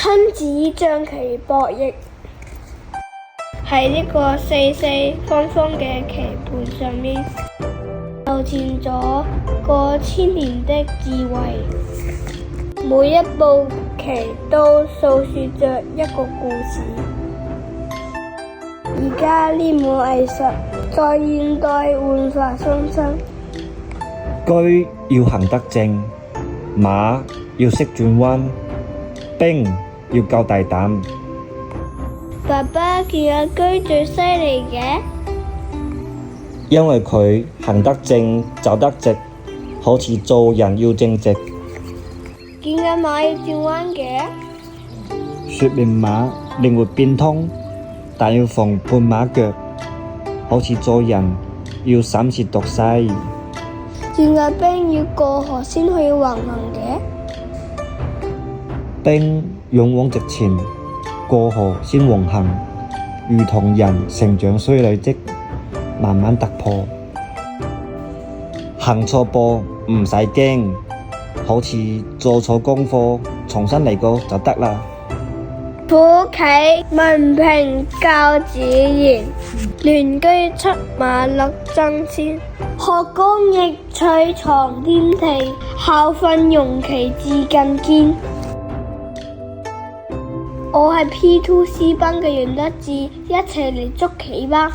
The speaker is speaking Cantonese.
親子象棋博弈。喺呢個四四方方嘅棋盤上面，流傳咗過千年的智慧，每一步棋都訴說着一個故事。而家呢門藝術在現代煥發新生。車要行得正，馬要識轉彎，兵要夠大膽。爸爸見阿車最犀利嘅，因為佢行得正走得直，好似做人要正直。見阿馬要轉彎嘅，說明馬靈活變通，但要防絆馬腳，好似做人要審時度勢。見阿兵要過河先可以橫行嘅，兵勇往直前，過河先橫行，如同人成長需累積，慢慢突破。行錯步唔使驚，好似做錯功課，重新嚟過就得啦。虎棋文憑教子言，亂車出馬力爭先。學工亦取藏天地，校訓用棋至更堅。我係 P2C 班嘅楊德志，一齊嚟捉棋吧！